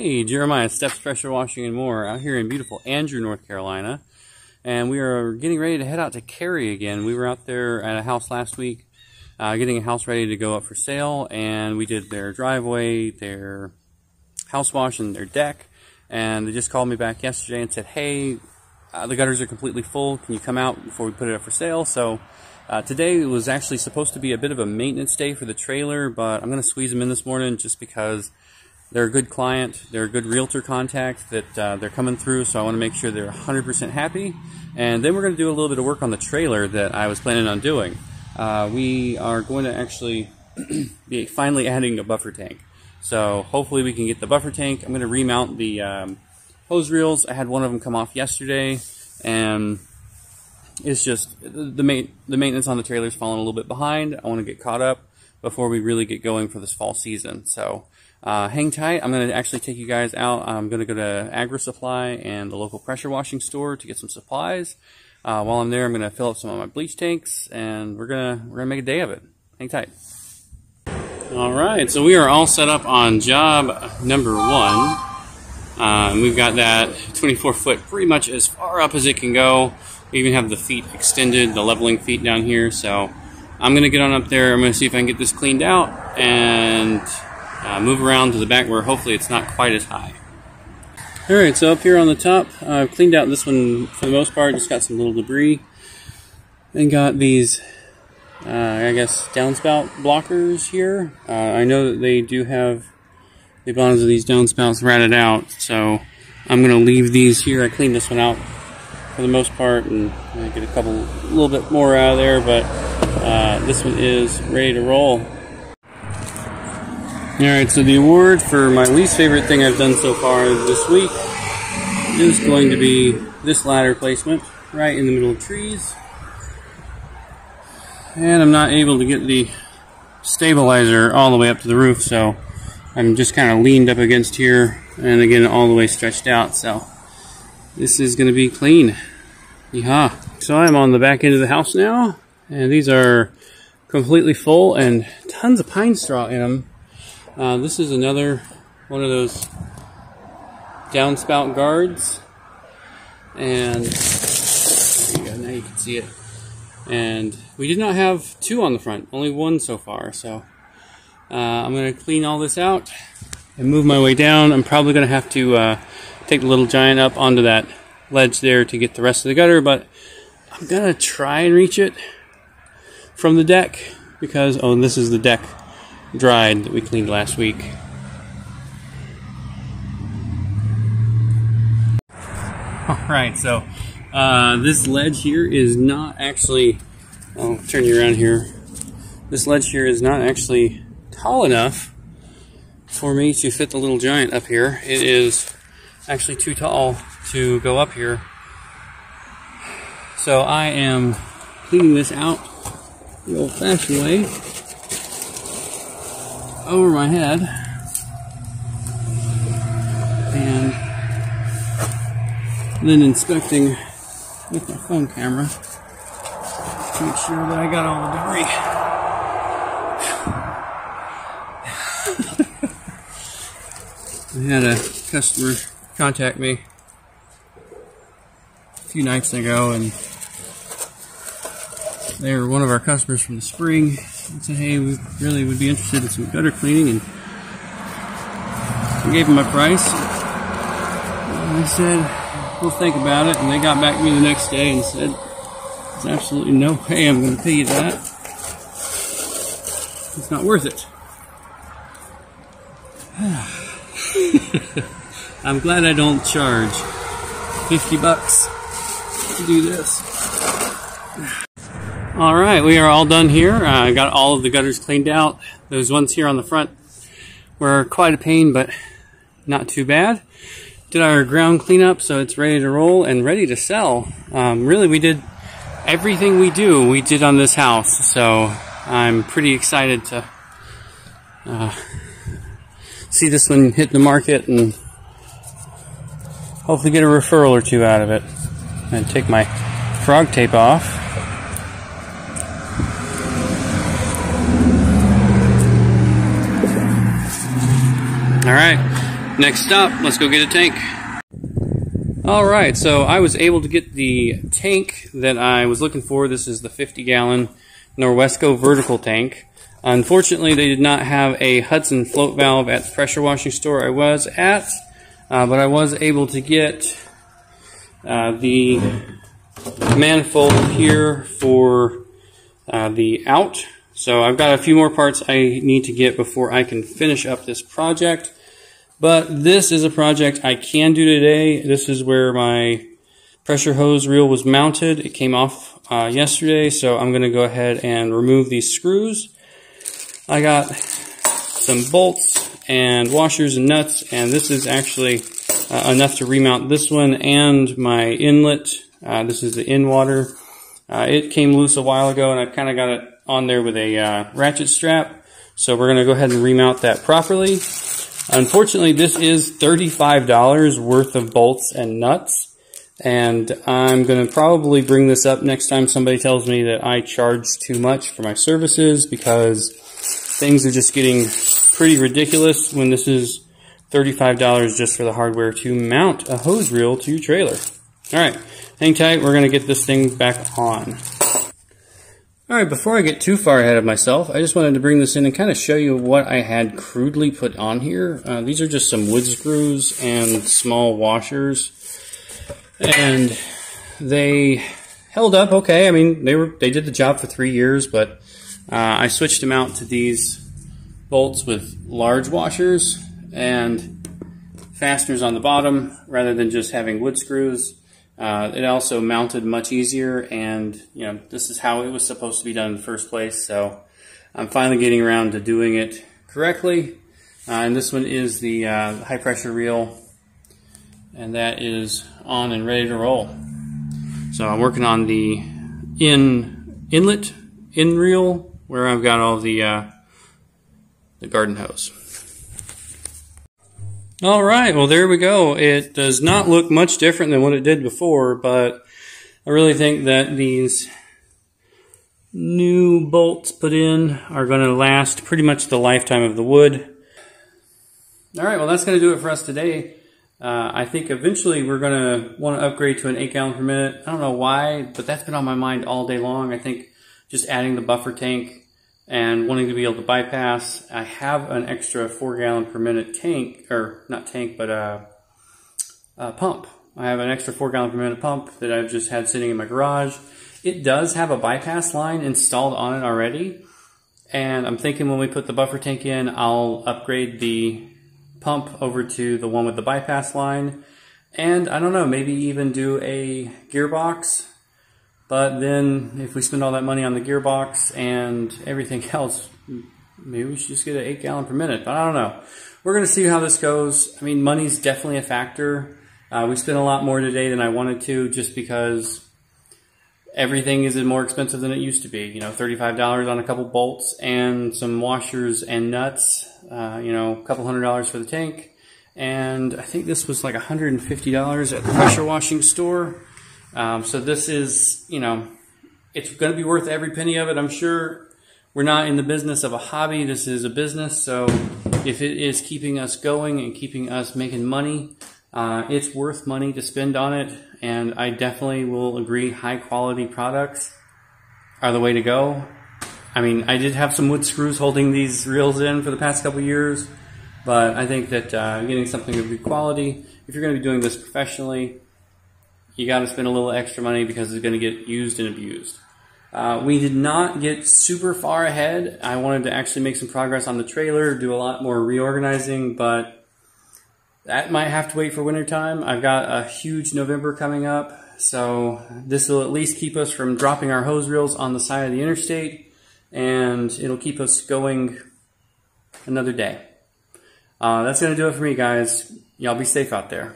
Hey, Jeremiah, Steps Pressure Washing and More, out here in beautiful Andrew, North Carolina. And we are getting ready to head out to Cary again. We were out there at a house last week, getting a house ready to go up for sale, and we did their driveway, their house wash, and their deck. And they just called me back yesterday and said, hey, the gutters are completely full. Can you come out before we put it up for sale? So today was actually supposed to be a bit of a maintenance day for the trailer, but I'm going to squeeze them in this morning just because they're a good client, they're a good realtor contact that they're coming through, so I want to make sure they're 100% happy. And then we're going to do a little bit of work on the trailer that I was planning on doing. We are going to actually be finally adding a buffer tank. So hopefully we can get the buffer tank. I'm going to remount the hose reels. I had one of them come off yesterday, and it's just the maintenance on the trailer is falling a little bit behind. I want to get caught up before we really get going for this fall season. So hang tight. I'm going to actually take you guys out. I'm going to go to Agri Supply and the local pressure washing store to get some supplies. While I'm there, I'm going to fill up some of my bleach tanks, and we're gonna make a day of it. Hang tight. All right, so we are all set up on job number 1. We've got that 24-foot pretty much as far up as it can go. We even have the feet extended, the leveling feet down here. So I'm going to get on up there. I'm going to see if I can get this cleaned out and move around to the back where hopefully it's not quite as high. All right, so up here on the top, I've cleaned out this one for the most part. Just got some little debris and got these I guess downspout blockers here. I know that they do have the bottoms of these downspouts ratted out, so I'm going to leave these here. I cleaned this one out for the most part, and I get a little bit more out of there, but this one is ready to roll. Alright, so the award for my least favorite thing I've done so far this week is going to be this ladder placement right in the middle of trees. And I'm not able to get the stabilizer all the way up to the roof, so I'm just kind of leaned up against here and again all the way stretched out. So this is going to be clean. Yeehaw. So I'm on the back end of the house now, and these are completely full and tons of pine straw in them. This is another one of those downspout guards, and there you go, now you can see it. And we did not have 2 on the front, only 1 so far. So I'm going to clean all this out and move my way down. I'm probably going to have to take the little giant up onto that ledge there to get the rest of the gutter, but I'm going to try and reach it from the deck because, oh, this is the deck dried that we cleaned last week. Alright, so this ledge here is not actually, I'll turn you around here. This ledge here is not actually tall enough for me to fit the little giant up here. It is actually too tall to go up here. So I am cleaning this out the old-fashioned way over my head, and then inspecting with my phone camera to make sure that I got all the debris. I had a customer contact me a few nights ago, and they were one of our customers from the spring, and said, hey, we really would be interested in some gutter cleaning. And I gave them a price, and I said, we'll think about it. And they got back to me the next day and said, there's absolutely no way I'm going to pay you that. It's not worth it. I'm glad I don't charge $50 to do this. Alright, we are all done here. I got all of the gutters cleaned out. Those ones here on the front were quite a pain, but not too bad. Did our ground cleanup, so it's ready to roll and ready to sell. Really, we did everything we did on this house, so I'm pretty excited to see this one hit the market and hopefully get a referral or 2 out of it. I'm going to take my frog tape off. Alright, Next up, let's go get a tank. Alright, so I was able to get the tank that I was looking for. This is the 50-gallon Norwesco vertical tank. Unfortunately, they did not have a Hudson float valve at the pressure washing store I was at, but I was able to get the manifold here for the out. So I've got a few more parts I need to get before I can finish up this project. But this is a project I can do today. This is where my pressure hose reel was mounted. It came off yesterday, so I'm going to go ahead and remove these screws. I got some bolts and washers and nuts, and this is actually enough to remount this one and my inlet. This is the in water. It came loose a while ago, and I've kind of got it on there with a ratchet strap. So we're going to go ahead and remount that properly. Unfortunately, this is $35 worth of bolts and nuts, and I'm going to probably bring this up next time somebody tells me that I charge too much for my services, because things are just getting pretty ridiculous when this is $35 just for the hardware to mount a hose reel to your trailer. Alright, hang tight, we're going to get this thing back on. Alright, before I get too far ahead of myself, I just wanted to bring this in and kind of show you what I had crudely put on here. These are just some wood screws and small washers, and they held up okay. I mean, they did the job for 3 years, but I switched them out to these bolts with large washers and fasteners on the bottom rather than just having wood screws. It also mounted much easier, and you know, this is how it was supposed to be done in the first place, so I'm finally getting around to doing it correctly. And this one is the high pressure reel, and that is on and ready to roll. So I'm working on the inlet reel where I've got all the garden hose. Alright, well there we go. It does not look much different than what it did before, but I really think that these new bolts put in are going to last pretty much the lifetime of the wood. Alright, well that's going to do it for us today. I think eventually we're going to want to upgrade to an 8 gallon per minute. I don't know why, but that's been on my mind all day long. I think just adding the buffer tank and wanting to be able to bypass. I have an extra 4 gallon per minute tank, or not tank, but pump. I have an extra 4 gallon per minute pump that I've just had sitting in my garage. It does have a bypass line installed on it already, and I'm thinking when we put the buffer tank in, I'll upgrade the pump over to the one with the bypass line, and I don't know, maybe even do a gearbox. But then, if we spend all that money on the gearbox and everything else, maybe we should just get an 8 gallon per minute. But I don't know. We're going to see how this goes. I mean, money's definitely a factor. We spent a lot more today than I wanted to, just because everything is more expensive than it used to be. You know, $35 on a couple bolts and some washers and nuts. You know, a couple $100 for the tank. And I think this was like $150 at the pressure washing store. So this is, you know, it's going to be worth every penny of it, I'm sure. We're not in the business of a hobby. This is a business. So if it is keeping us going and keeping us making money, it's worth money to spend on it. And I definitely will agree high quality products are the way to go. I mean, I did have some wood screws holding these reels in for the past couple years, but I think that getting something of good quality, if you're going to be doing this professionally, you got to spend a little extra money because it's going to get used and abused. We did not get super far ahead. I wanted to actually make some progress on the trailer, do a lot more reorganizing, but that might have to wait for winter time. I've got a huge November coming up, so this will at least keep us from dropping our hose reels on the side of the interstate, and it'll keep us going another day. That's going to do it for me, guys. Y'all be safe out there.